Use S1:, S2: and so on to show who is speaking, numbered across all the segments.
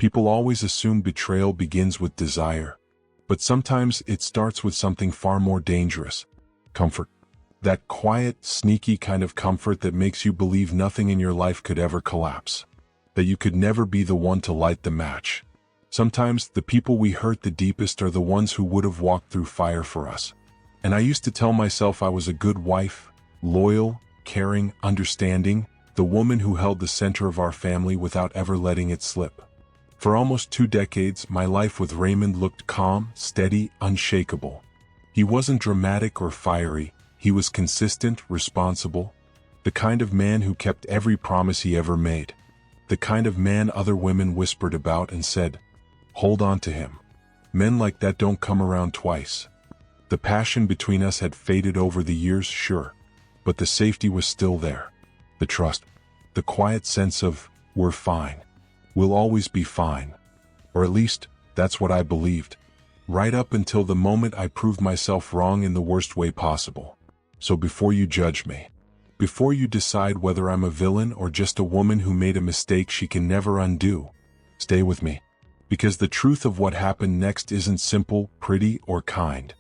S1: People always assume betrayal begins with desire, but sometimes it starts with something far more dangerous: comfort. That quiet, sneaky kind of comfort that makes you believe nothing in your life could ever collapse, that you could never be the one to light the match. Sometimes the people we hurt the deepest are the ones who would have walked through fire for us. And I used to tell myself I was a good wife, loyal, caring, understanding, the woman who held the center of our family without ever letting it slip. For almost 2 decades, my life with Raymond looked calm, steady, unshakable. He wasn't dramatic or fiery. He was consistent, responsible, the kind of man who kept every promise he ever made, the kind of man other women whispered about and said, "Hold on to him." Men like that don't come around twice. The passion between us had faded over the years, sure, but the safety was still there. The trust, the quiet sense of, we're fine. We'll always be fine. Or at least, that's what I believed. Right up until the moment I proved myself wrong in the worst way possible. So before you judge me, before you decide whether I'm a villain or just a woman who made a mistake she can never undo, stay with me. Because the truth of what happened next isn't simple, pretty, or kind.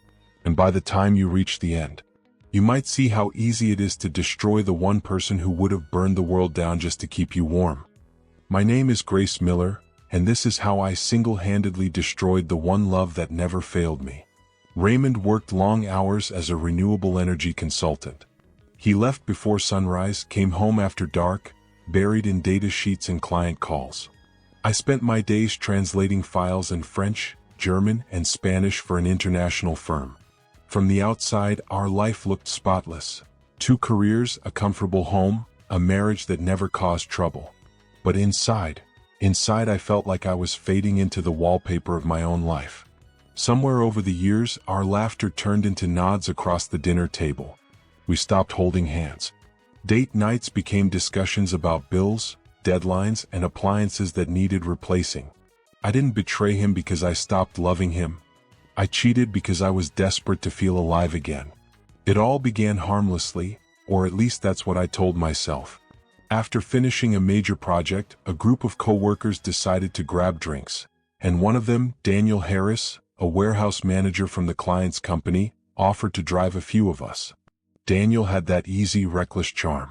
S1: And by the time you reach the end, you might see how easy it is to destroy the one person who would have burned the world down just to keep you warm. My name is Grace Miller, and this is how I single-handedly destroyed the one love that never failed me. Raymond worked long hours as a renewable energy consultant. He left before sunrise, came home after dark, buried in data sheets and client calls. I spent my days translating files in French, German, and Spanish for an international firm. From the outside, our life looked spotless. 2 careers, a comfortable home, a marriage that never caused trouble. But inside I felt like I was fading into the wallpaper of my own life. Somewhere over the years, our laughter turned into nods across the dinner table. We stopped holding hands. Date nights became discussions about bills, deadlines, and appliances that needed replacing. I didn't betray him because I stopped loving him. I cheated because I was desperate to feel alive again. It all began harmlessly, or at least that's what I told myself. After finishing a major project, a group of coworkers decided to grab drinks, and one of them, Daniel Harris, a warehouse manager from the client's company, offered to drive a few of us. Daniel had that easy, reckless charm.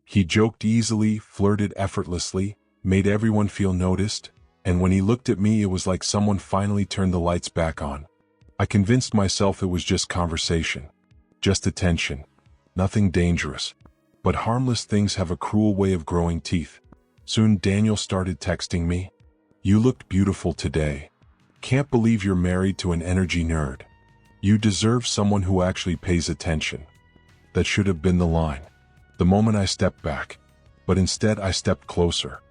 S1: He joked easily, flirted effortlessly, made everyone feel noticed, and when he looked at me it was like someone finally turned the lights back on. I convinced myself it was just conversation, just attention, nothing dangerous. But harmless things have a cruel way of growing teeth. Soon Daniel started texting me, "You looked beautiful today. Can't believe you're married to an energy nerd. You deserve someone who actually pays attention." That should have been the line. The moment I stepped back. But instead I stepped closer.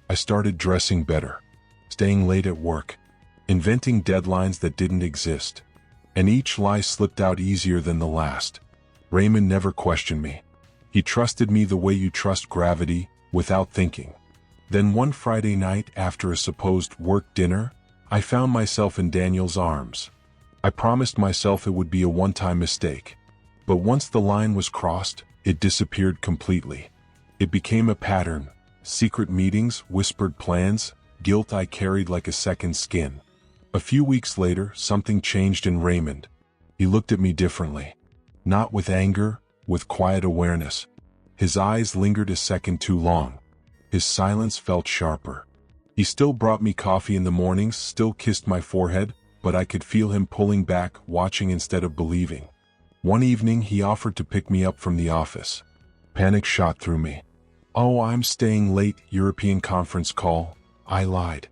S1: I started dressing better, staying late at work, inventing deadlines that didn't exist. And each lie slipped out easier than the last. Raymond never questioned me. He trusted me the way you trust gravity, without thinking. Then one Friday night after a supposed work dinner, I found myself in Daniel's arms. I promised myself it would be a one-time mistake. But once the line was crossed, it disappeared completely. It became a pattern: secret meetings, whispered plans, guilt I carried like a second skin. A few weeks later, something changed in Raymond. He looked at me differently. Not with anger, with quiet awareness. His eyes lingered a second too long. His silence felt sharper. He still brought me coffee in the mornings, still kissed my forehead, but I could feel him pulling back, watching instead of believing. One evening he offered to pick me up from the office. Panic shot through me. "Oh, I'm staying late, European conference call." I lied.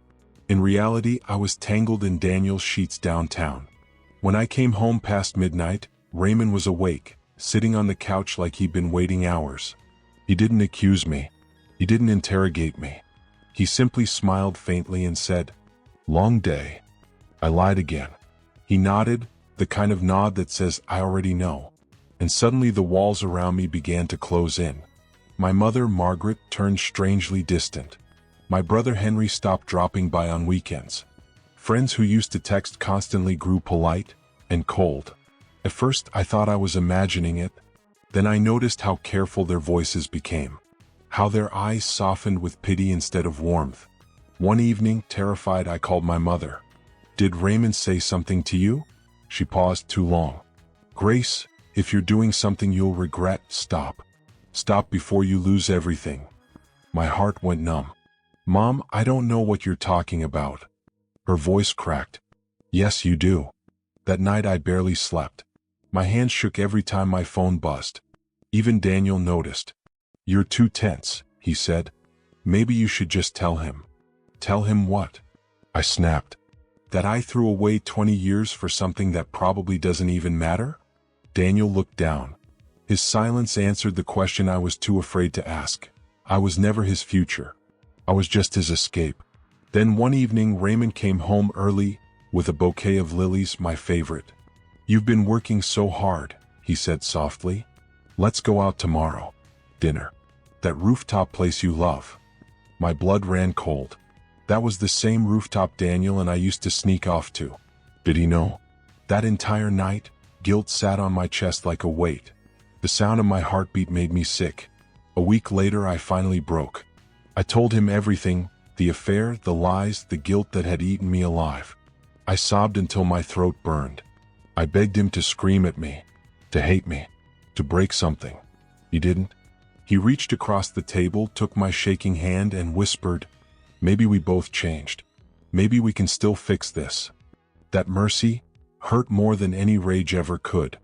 S1: In reality, I was tangled in Daniel's sheets downtown. When I came home past midnight, Raymond was awake, sitting on the couch like he'd been waiting hours. He didn't accuse me. He didn't interrogate me. He simply smiled faintly and said, "Long day." I lied again. He nodded, the kind of nod that says, "I already know." And suddenly the walls around me began to close in. My mother, Margaret, turned strangely distant. My brother Henry stopped dropping by on weekends. Friends who used to text constantly grew polite and cold. At first I thought I was imagining it. Then I noticed how careful their voices became. How their eyes softened with pity instead of warmth. One evening, terrified, I called my mother. "Did Raymond say something to you?" She paused too long. "Grace, if you're doing something you'll regret, stop. Stop before you lose everything." My heart went numb. "Mom, I don't know what you're talking about." Her voice cracked. "Yes, you do." That night I barely slept. My hands shook every time my phone buzzed. Even Daniel noticed. "You're too tense," he said. "Maybe you should just tell him." "Tell him what?" I snapped. "That I threw away 20 years for something that probably doesn't even matter?" Daniel looked down. His silence answered the question I was too afraid to ask. I was never his future. I was just his escape. Then one evening Raymond came home early, with a bouquet of lilies, my favorite. "You've been working so hard," he said softly. "Let's go out tomorrow. Dinner. That rooftop place you love." My blood ran cold. That was the same rooftop Daniel and I used to sneak off to. Did he know? That entire night, guilt sat on my chest like a weight. The sound of my heartbeat made me sick. A week later I finally broke. I told him everything, the affair, the lies, the guilt that had eaten me alive. I sobbed until my throat burned. I begged him to scream at me, to hate me, to break something. He didn't. He reached across the table, took my shaking hand and whispered, "Maybe we both changed. Maybe we can still fix this." That mercy hurt more than any rage ever could.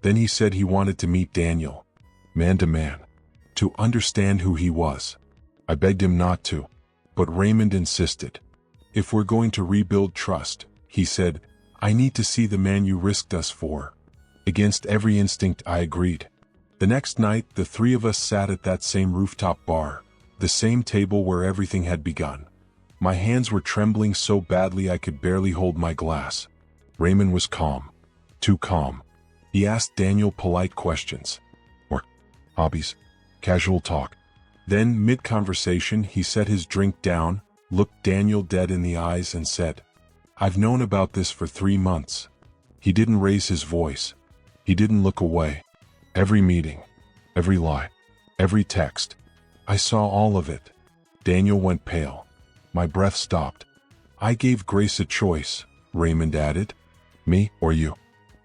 S1: Then he said he wanted to meet Daniel, man to man, to understand who he was. I begged him not to, but Raymond insisted. "If we're going to rebuild trust," he said, "I need to see the man you risked us for." Against every instinct I agreed. The next night, the three of us sat at that same rooftop bar, the same table where everything had begun. My hands were trembling so badly I could barely hold my glass. Raymond was calm. Too calm. He asked Daniel polite questions. Work, hobbies, casual talk. Then, mid-conversation, he set his drink down, looked Daniel dead in the eyes and said, "I've known about this for 3 months." He didn't raise his voice. He didn't look away. Every meeting, every lie, every text. I saw all of it. Daniel went pale. My breath stopped. "I gave Grace a choice," Raymond added. "Me or you.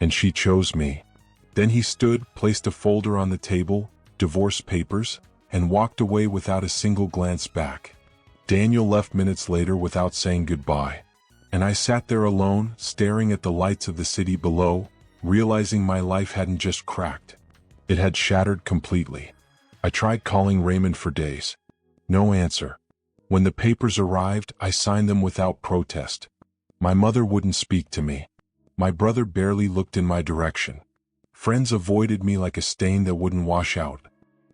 S1: And she chose me." Then he stood, placed a folder on the table, divorce papers, and walked away without a single glance back. Daniel left minutes later without saying goodbye. And I sat there alone, staring at the lights of the city below, realizing my life hadn't just cracked. It had shattered completely. I tried calling Raymond for days. No answer. When the papers arrived, I signed them without protest. My mother wouldn't speak to me. My brother barely looked in my direction. Friends avoided me like a stain that wouldn't wash out.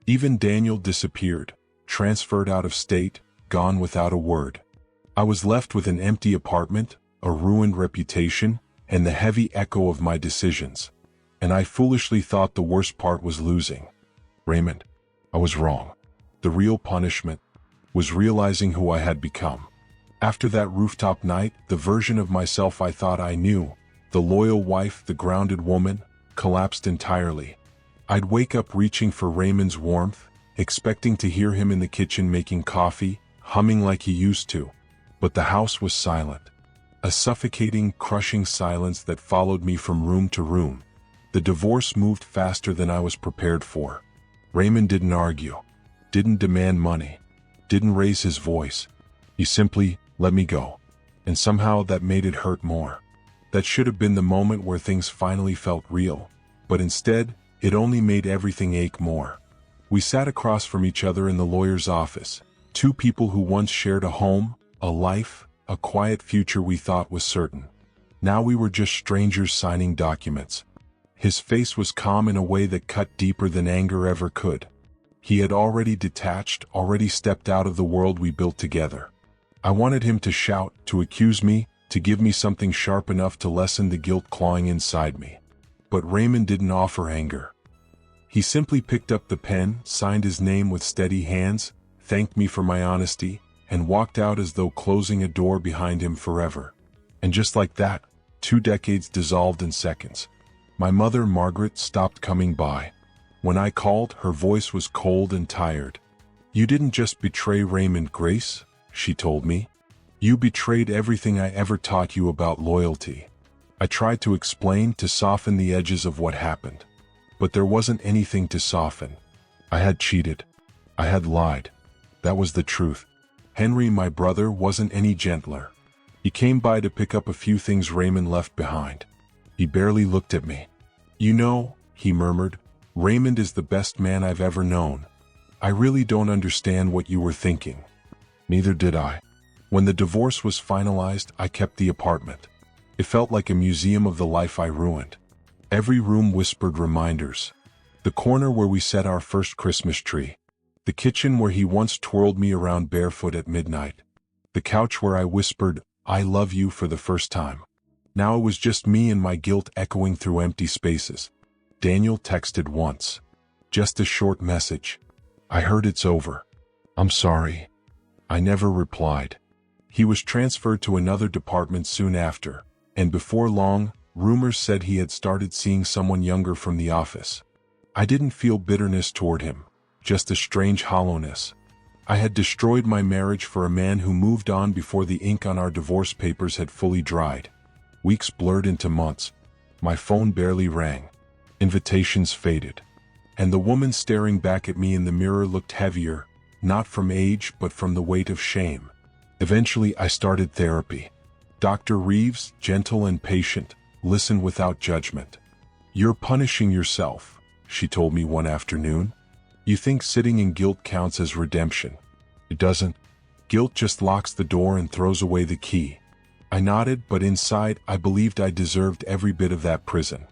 S1: Even Daniel disappeared, transferred out of state, gone without a word. I was left with an empty apartment, a ruined reputation, and the heavy echo of my decisions. And I foolishly thought the worst part was losing. Raymond, I was wrong. The real punishment was realizing who I had become. After that rooftop night, the version of myself I thought I knew, the loyal wife, the grounded woman, collapsed entirely. I'd wake up reaching for Raymond's warmth, expecting to hear him in the kitchen making coffee, humming like he used to. But the house was silent. A suffocating, crushing silence that followed me from room to room. The divorce moved faster than I was prepared for. Raymond didn't argue, didn't demand money, didn't raise his voice. He simply let me go. And somehow that made it hurt more. That should have been the moment where things finally felt real. But instead, it only made everything ache more. We sat across from each other in the lawyer's office. Two people who once shared a home, a life, a quiet future we thought was certain. Now we were just strangers signing documents. His face was calm in a way that cut deeper than anger ever could. He had already detached, already stepped out of the world we built together. I wanted him to shout, to accuse me, to give me something sharp enough to lessen the guilt clawing inside me. But Raymond didn't offer anger. He simply picked up the pen, signed his name with steady hands, thanked me for my honesty, and walked out as though closing a door behind him forever. And just like that, 2 decades dissolved in seconds. My mother, Margaret, stopped coming by. When I called, her voice was cold and tired. "You didn't just betray Raymond, Grace," she told me. You betrayed everything I ever taught you about loyalty. I tried to explain, to soften the edges of what happened. But there wasn't anything to soften. I had cheated. I had lied. That was the truth. Henry, my brother, wasn't any gentler. He came by to pick up a few things Raymond left behind. He barely looked at me. You know, he murmured, Raymond is the best man I've ever known. I really don't understand what you were thinking. Neither did I. When the divorce was finalized, I kept the apartment. It felt like a museum of the life I ruined. Every room whispered reminders. The corner where we set our first Christmas tree. The kitchen where he once twirled me around barefoot at midnight. The couch where I whispered, I love you for the first time. Now it was just me and my guilt echoing through empty spaces. Daniel texted once. Just a short message. I heard it's over. I'm sorry. I never replied. He was transferred to another department soon after, and before long, rumors said he had started seeing someone younger from the office. I didn't feel bitterness toward him, just a strange hollowness. I had destroyed my marriage for a man who moved on before the ink on our divorce papers had fully dried. Weeks blurred into months. My phone barely rang. Invitations faded. And the woman staring back at me in the mirror looked heavier, not from age but from the weight of shame. Eventually I started therapy. Dr. Reeves, gentle and patient, listened without judgment. You're punishing yourself, she told me one afternoon. You think sitting in guilt counts as redemption. It doesn't. Guilt just locks the door and throws away the key. I nodded, but inside I believed I deserved every bit of that prison.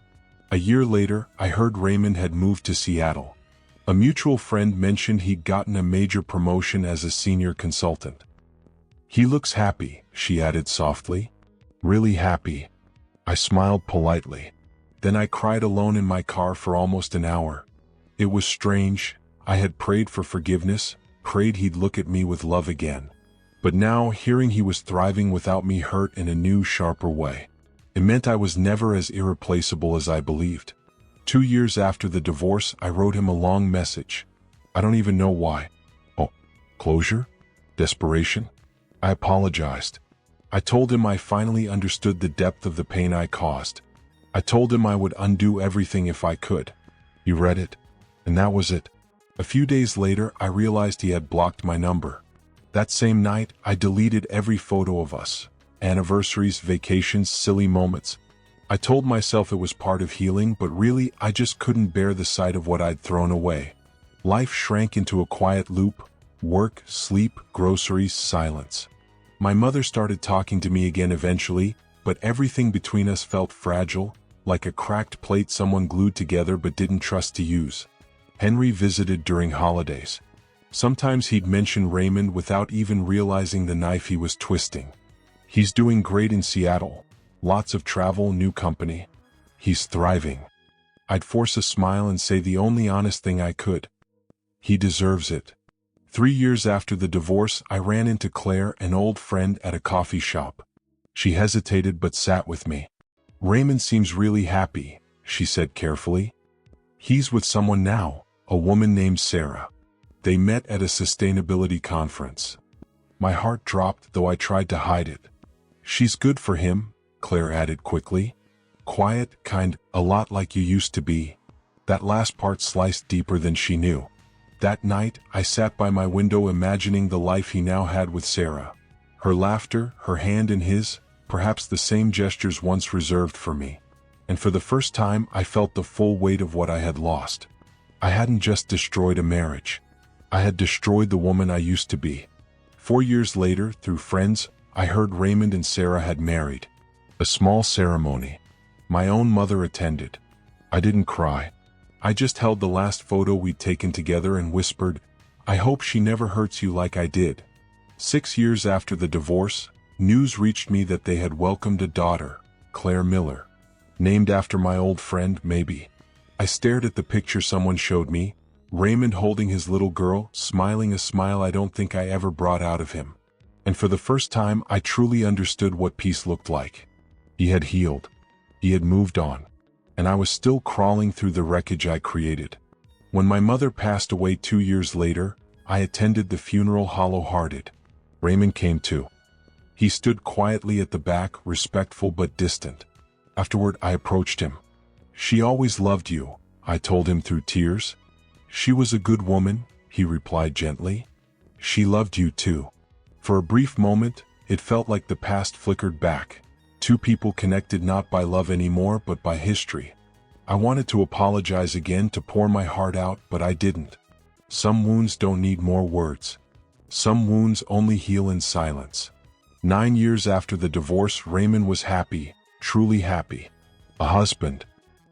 S1: A year later, I heard Raymond had moved to Seattle. A mutual friend mentioned he'd gotten a major promotion as a senior consultant. He looks happy, she added softly. Really happy. I smiled politely. Then I cried alone in my car for almost an hour. It was strange. I had prayed for forgiveness, prayed he'd look at me with love again. But now, hearing he was thriving without me hurt in a new, sharper way. It meant I was never as irreplaceable as I believed. 2 years after the divorce, I wrote him a long message. I don't even know why. Oh, closure? Desperation? I apologized. I told him I finally understood the depth of the pain I caused. I told him I would undo everything if I could. He read it, and that was it. A few days later, I realized he had blocked my number. That same night, I deleted every photo of us. Anniversaries, vacations, silly moments. I told myself it was part of healing, but really, I just couldn't bear the sight of what I'd thrown away. Life shrank into a quiet loop. Work, sleep, groceries, silence. My mother started talking to me again eventually, but everything between us felt fragile, like a cracked plate someone glued together but didn't trust to use. Henry visited during holidays. Sometimes he'd mention Raymond without even realizing the knife he was twisting. He's doing great in Seattle. Lots of travel, new company. He's thriving. I'd force a smile and say the only honest thing I could. He deserves it. 3 years after the divorce, I ran into Claire, an old friend, at a coffee shop. She hesitated but sat with me. Raymond seems really happy, she said carefully. He's with someone now, a woman named Sarah. They met at a sustainability conference. My heart dropped, though I tried to hide it. She's good for him, Claire added quickly. Quiet, kind, a lot like you used to be. That last part sliced deeper than she knew. That night, I sat by my window imagining the life he now had with Sarah. Her laughter, her hand in his, perhaps the same gestures once reserved for me. And for the first time, I felt the full weight of what I had lost. I hadn't just destroyed a marriage. I had destroyed the woman I used to be. 4 years later, through friends, I heard Raymond and Sarah had married. A small ceremony. My own mother attended. I didn't cry. I just held the last photo we'd taken together and whispered, I hope she never hurts you like I did. 6 years after the divorce, news reached me that they had welcomed a daughter, Claire Miller. Named after my old friend, maybe. I stared at the picture someone showed me, Raymond holding his little girl, smiling a smile I don't think I ever brought out of him. And for the first time, I truly understood what peace looked like. He had healed. He had moved on. And I was still crawling through the wreckage I created. When my mother passed away 2 years later, I attended the funeral hollow-hearted. Raymond came too. He stood quietly at the back, respectful but distant. Afterward, I approached him. "She always loved you," I told him through tears. "She was a good woman," he replied gently. "She loved you too." For a brief moment, it felt like the past flickered back. Two people connected not by love anymore, but by history. I wanted to apologize again, to pour my heart out, but I didn't. Some wounds don't need more words. Some wounds only heal in silence. 9 years after the divorce, Raymond was happy, truly happy. A husband,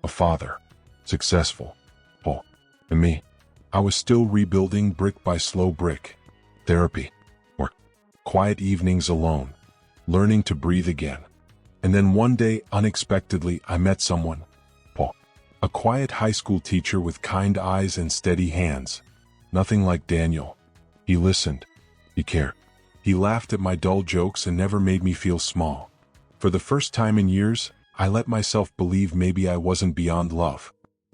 S1: a father, successful. Oh, and me. I was still rebuilding brick by slow brick. Therapy, or quiet evenings alone, learning to breathe again. And then one day, unexpectedly, I met someone. Paul. A quiet high school teacher with kind eyes and steady hands. Nothing like Daniel. He listened. He cared. He laughed at my dull jokes and never made me feel small. For the first time in years, I let myself believe maybe I wasn't beyond love.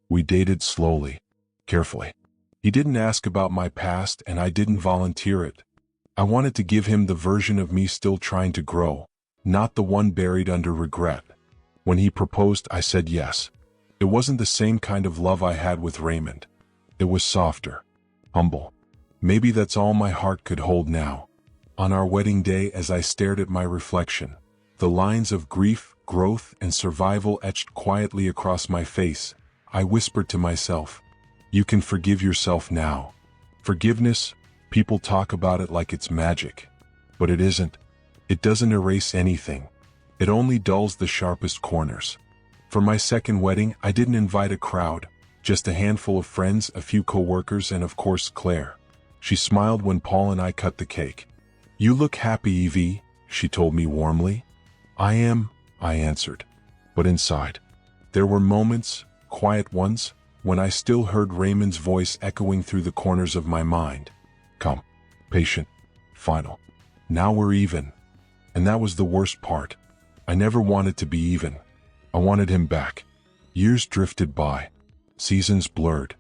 S1: We dated slowly, carefully. He didn't ask about my past and I didn't volunteer it. I wanted to give him the version of me still trying to grow, not the one buried under regret. When he proposed, I said yes. It wasn't the same kind of love I had with Raymond. It was softer, humble. Maybe that's all my heart could hold now. On our wedding day, as I stared at my reflection, the lines of grief, growth, and survival etched quietly across my face, I whispered to myself, "You can forgive yourself now." Forgiveness, people talk about it like it's magic. But it isn't. It doesn't erase anything. It only dulls the sharpest corners. For my second wedding, I didn't invite a crowd, just a handful of friends, a few co-workers, and of course Claire. She smiled when Paul and I cut the cake. "You look happy, Evie," she told me warmly. "I am," I answered. But inside, there were moments, quiet ones, when I still heard Raymond's voice echoing through the corners of my mind. Calm, patient, final. Now we're even. And that was the worst part. I never wanted to be even. I wanted him back. Years drifted by. Seasons blurred.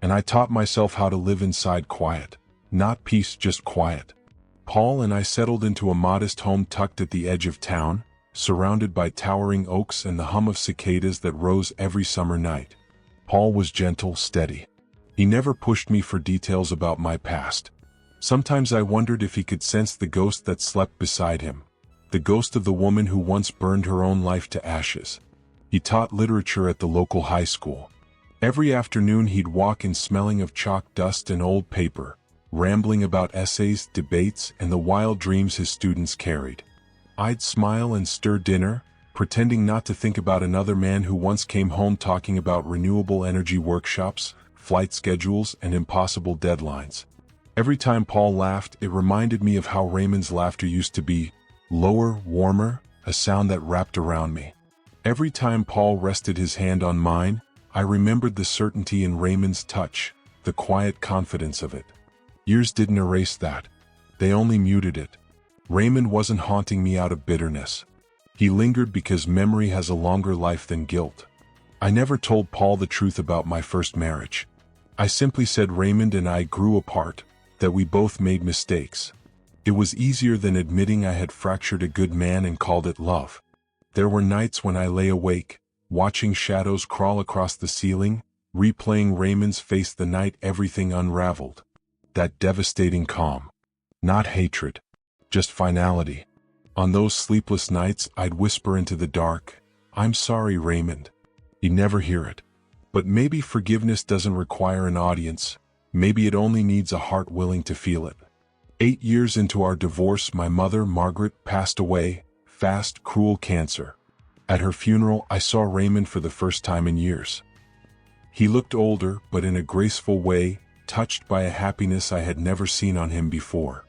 S1: And I taught myself how to live inside quiet. Not peace, just quiet. Paul and I settled into a modest home tucked at the edge of town, surrounded by towering oaks and the hum of cicadas that rose every summer night. Paul was gentle, steady. He never pushed me for details about my past. Sometimes I wondered if he could sense the ghost that slept beside him, the ghost of the woman who once burned her own life to ashes. He taught literature at the local high school. Every afternoon he'd walk in smelling of chalk dust and old paper, rambling about essays, debates, and the wild dreams his students carried. I'd smile and stir dinner, pretending not to think about another man who once came home talking about renewable energy workshops, flight schedules, and impossible deadlines. Every time Paul laughed, it reminded me of how Raymond's laughter used to be, lower, warmer, a sound that wrapped around me. Every time Paul rested his hand on mine, I remembered the certainty in Raymond's touch, the quiet confidence of it. Years didn't erase that. They only muted it. Raymond wasn't haunting me out of bitterness. He lingered because memory has a longer life than guilt. I never told Paul the truth about my first marriage. I simply said Raymond and I grew apart, that we both made mistakes. It was easier than admitting I had fractured a good man and called it love. There were nights when I lay awake, watching shadows crawl across the ceiling, replaying Raymond's face the night everything unraveled. That devastating calm. Not hatred, just finality. On those sleepless nights, I'd whisper into the dark, "I'm sorry, Raymond." He'd never hear it. But maybe forgiveness doesn't require an audience. Maybe it only needs a heart willing to feel it. 8 years into our divorce, my mother, Margaret, passed away, fast, cruel cancer. At her funeral, I saw Raymond for the first time in years. He looked older, but in a graceful way, touched by a happiness I had never seen on him before.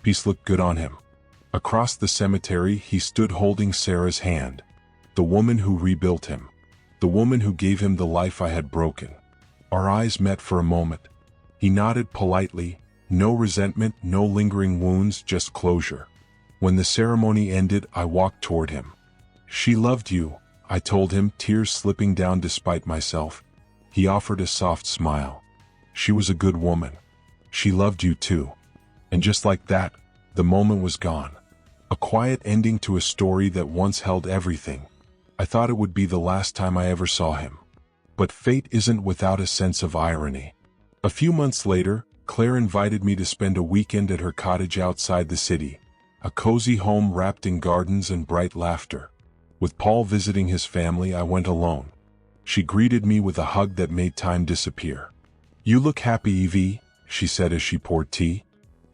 S1: Peace looked good on him. Across the cemetery, he stood holding Sarah's hand, the woman who rebuilt him, the woman who gave him the life I had broken. Our eyes met for a moment. He nodded politely, no resentment, no lingering wounds, just closure. When the ceremony ended, I walked toward him. "She loved you," I told him, tears slipping down despite myself. He offered a soft smile. "She was a good woman. She loved you too." And just like that, the moment was gone. A quiet ending to a story that once held everything. I thought it would be the last time I ever saw him. But fate isn't without a sense of irony. A few months later, Claire invited me to spend a weekend at her cottage outside the city, a cozy home wrapped in gardens and bright laughter. With Paul visiting his family, I went alone. She greeted me with a hug that made time disappear. "You look happy, Evie," she said as she poured tea.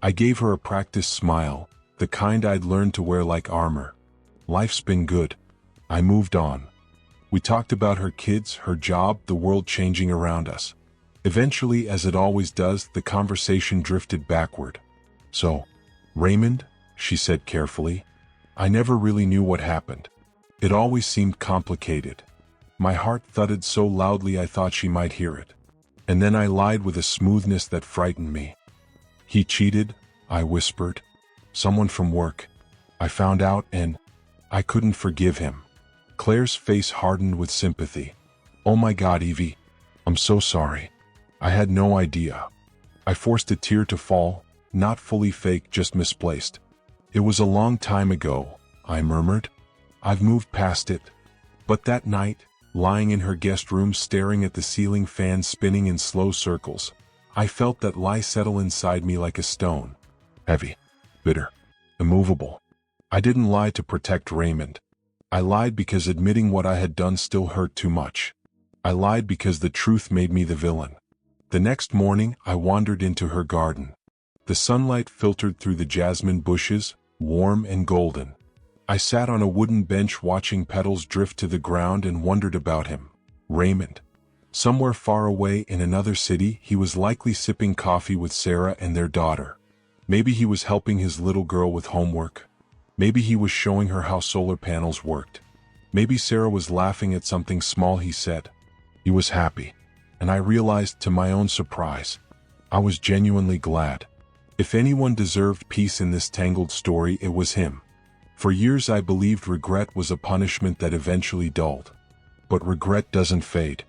S1: I gave her a practiced smile, the kind I'd learned to wear like armor. "Life's been good." I moved on. We talked about her kids, her job, the world changing around us. Eventually, as it always does, the conversation drifted backward. "So, Raymond," she said carefully, "I never really knew what happened. It always seemed complicated." My heart thudded so loudly I thought she might hear it. And then I lied with a smoothness that frightened me. "He cheated," I whispered. "Someone from work. I found out and I couldn't forgive him." Claire's face hardened with sympathy. "Oh my God, Evie. I'm so sorry. I had no idea." I forced a tear to fall, not fully fake, just misplaced. "It was a long time ago," I murmured. "I've moved past it." But that night, lying in her guest room staring at the ceiling fan spinning in slow circles, I felt that lie settle inside me like a stone. Heavy, bitter, immovable. I didn't lie to protect Raymond. I lied because admitting what I had done still hurt too much. I lied because the truth made me the villain. The next morning, I wandered into her garden. The sunlight filtered through the jasmine bushes, warm and golden. I sat on a wooden bench watching petals drift to the ground and wondered about him. Raymond. Somewhere far away in another city, he was likely sipping coffee with Sarah and their daughter. Maybe he was helping his little girl with homework. Maybe he was showing her how solar panels worked. Maybe Sarah was laughing at something small he said. He was happy. And I realized, to my own surprise, I was genuinely glad. If anyone deserved peace in this tangled story, it was him. For years I believed regret was a punishment that eventually dulled. But regret doesn't fade.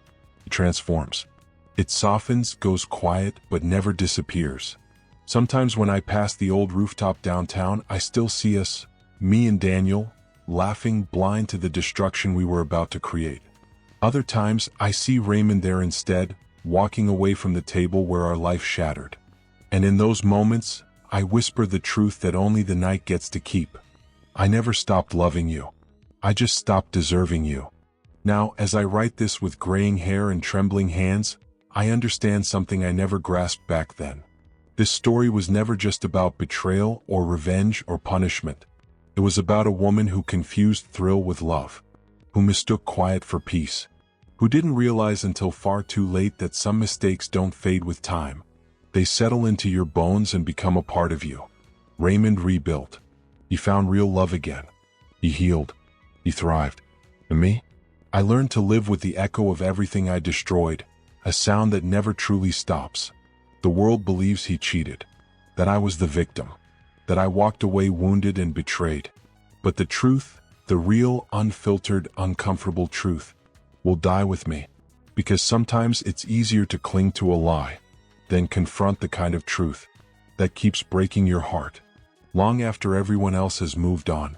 S1: It transforms. It softens, goes quiet, but never disappears. Sometimes when I pass the old rooftop downtown, I still see us, me and Daniel, laughing, blind to the destruction we were about to create. Other times, I see Raymond there instead, walking away from the table where our life shattered. And in those moments, I whisper the truth that only the night gets to keep. I never stopped loving you. I just stopped deserving you. Now, as I write this with graying hair and trembling hands, I understand something I never grasped back then. This story was never just about betrayal or revenge or punishment. It was about a woman who confused thrill with love, who mistook quiet for peace, who didn't realize until far too late that some mistakes don't fade with time. They settle into your bones and become a part of you. Raymond rebuilt. He found real love again. He healed. He thrived. And me? I learned to live with the echo of everything I destroyed, a sound that never truly stops. The world believes he cheated, that I was the victim, that I walked away wounded and betrayed. But the truth, the real, unfiltered, uncomfortable truth, will die with me, because sometimes it's easier to cling to a lie than confront the kind of truth that keeps breaking your heart long after everyone else has moved on.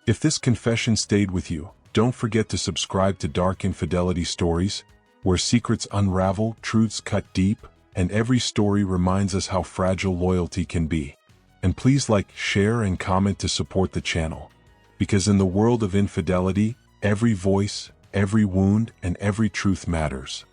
S1: If this confession stayed with you, don't forget to subscribe to Dark Infidelity Stories, where secrets unravel, truths cut deep, and every story reminds us how fragile loyalty can be. And please like, share, and comment to support the channel. Because in the world of infidelity, every voice, every wound, and every truth matters.